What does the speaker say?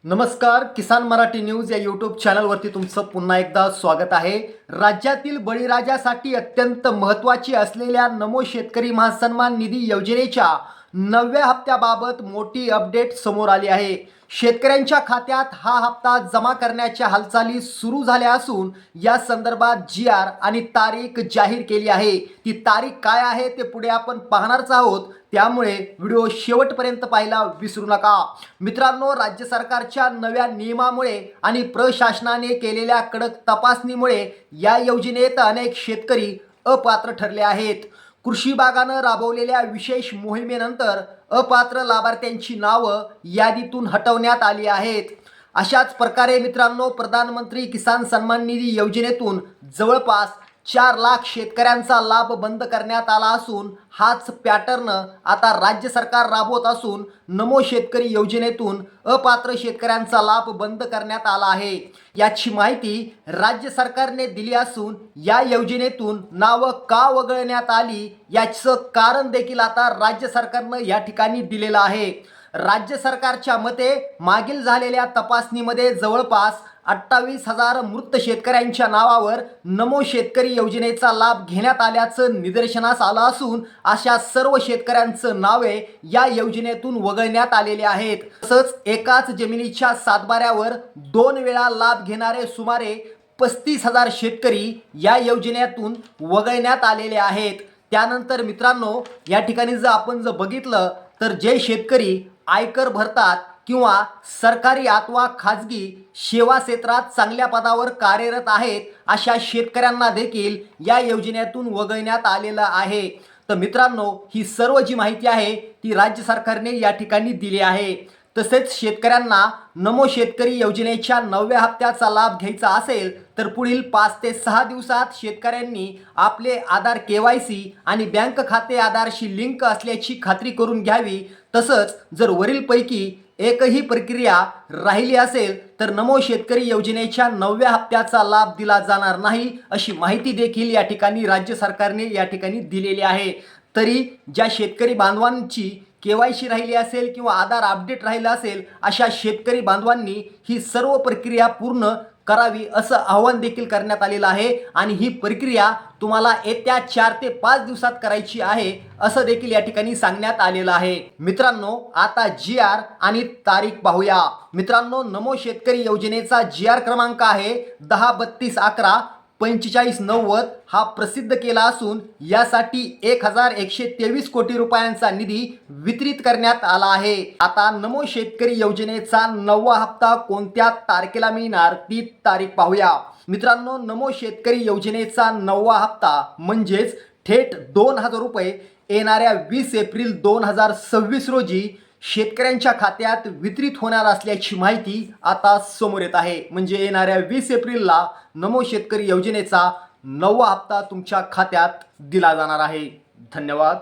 नमस्कार, किसान मराठी न्यूज या यूट्यूब चॅनलवरती तुमचं पुन्हा एकदा स्वागत आहे। राज्यातील बळीराजासाठी अत्यंत महत्त्वाची असलेल्या नमो शेतकरी महासन्मान निधी योजनेच्या 9व्या हप्त्याबाबत मोठी अपडेट समोर आली आहे। शेतकऱ्यांच्या खात्यात हा हप्ता जमा करण्याच्या हालचाली सुरू झाल्या असून या संदर्भात जी.आर. आणि तारीख जाहीर केली आहे। ती तारीख काय आहे ते पुढे आपण पाहणारच आहोत, त्यामुळे व्हिडिओ शेवटपर्यंत पाहायला विसरू नका। मित्रांनो, राज्य सरकारच्या नव्या नियमामुळे आणि प्रशासनाने केलेल्या कडक तपासणीमुळे या योजनेत अनेक शेतकरी अपात्र ठरले आहेत। कृषी विभागाने राबवलेल्या विशेष मोहिमेनंतर अपात्र लाभार्थ्यांची नावं यादीतून हटवण्यात आली आहेत। अशाच प्रकारे मित्रांनो, प्रधानमंत्री किसान सन्मान निधी योजनेतून जवळपास 4 लाख शेतकऱ्यांचा लाभ बंद करण्यात आला असून हाच पॅटर्न आता राज्य सरकार राबवत असून नमो शेतकरी योजनेतून अपात्र शेतकऱ्यांचा लाभ बंद करण्यात आला आहे। याची माहिती राज्य सरकारने दिली असून या योजनेतून नावं का वगळण्यात आली याचं कारण देखील आता राज्य सरकारने या ठिकाणी दिलेलं आहे। राज्य सरकारच्या मते मागील झालेल्या तपासणीमध्ये जवळपास 28,000 मृत शेतकऱ्यांच्या नावावर नमो शेतकरी योजनेचा लाभ घेण्यात आल्याचं निदर्शनास आलं असून अशा सर्व शेतकऱ्यांचं नावे या योजनेतून वगळण्यात आलेले आहेत। तसंच एकाच जमिनीच्या सातबाऱ्यावर 2 वेळा लाभ घेणारे सुमारे 35,000 शेतकरी या योजनेतून वगळण्यात आलेले आहेत। त्यानंतर मित्रांनो, या ठिकाणी आपण बघितलं तर जे शेतकरी आयकर भरतात किंवा सरकारी अथवा खाजगी सेवा क्षेत्रात चांगल्या पदावर कार्यरत आहेत, अशा शेतकऱ्यांना देखील या योजनेतून वगळण्यात आलेलं आहे। तर मित्रांनो, ही सर्व जी माहिती आहे ती राज्य सरकारने या ठिकाणी दिली आहे। तसेच शेतकऱ्यांना नमो शेतकरी योजनेच्या 9व्या हप्त्याचा लाभ घ्यायचा असेल तर पुढील 5 ते 6 दिवसात शेतकऱ्यांनी आपले आधार KYC आणि बँक खाते आधारशी लिंक असल्याची खात्री करून घ्यावी। तसंच जर वरीलपैकी एकही प्रक्रिया राहिली असेल तर नमो शेतकरी योजनेच्या 9व्या हप्त्याचा लाभ दिला जाणार नाही, अशी माहिती देखील या ठिकाणी राज्य सरकारने या ठिकाणी दिलेली आहे। तरी ज्या शेतकरी बांधवांची KYC राहिली असेल किंवा आधार अपडेट राहिला असेल, अशा शेतकरी बांधवांनी ही सर्व प्रक्रिया पूर्ण करावी असं आवाहन देखील करण्यात आलेलं आहे आणि ही प्रक्रिया तुम्हाला येत्या 4 ते 5 दिवसात करायची आहे असं देखील या ठिकाणी सांगण्यात आलेलं आहे। मित्रांनो, आता जी.आर. आणि तारीख पाहूया। मित्रांनो, नमो शेतकरी योजनेचा जी.आर. क्रमांक आहे 1032114590 हा प्रसिद्ध केला असून यासाठी 1123 कोटी रुपयांचा निधी वितरित करण्यात आला आहे। आता नमो शेतकरी योजनेचा 9वा हप्ता कोणत्या तारखेला मिळणार ती तारीख पाहूया। मित्रांनो, नमो शेतकरी योजनेचा 9वा हप्ता म्हणजेच थेट 2,000 रुपये येणाऱ्या 20 एप्रिल 2026 रोजी शेतकऱ्यांच्या खात्यात वितरित होणार असल्याची माहिती आता समोर येत आहे। म्हणजे येणाऱ्या 20 एप्रिलला नमो शेतकरी योजनेचा 9वा हप्ता तुमच्या खात्यात दिला जाणार आहे। धन्यवाद।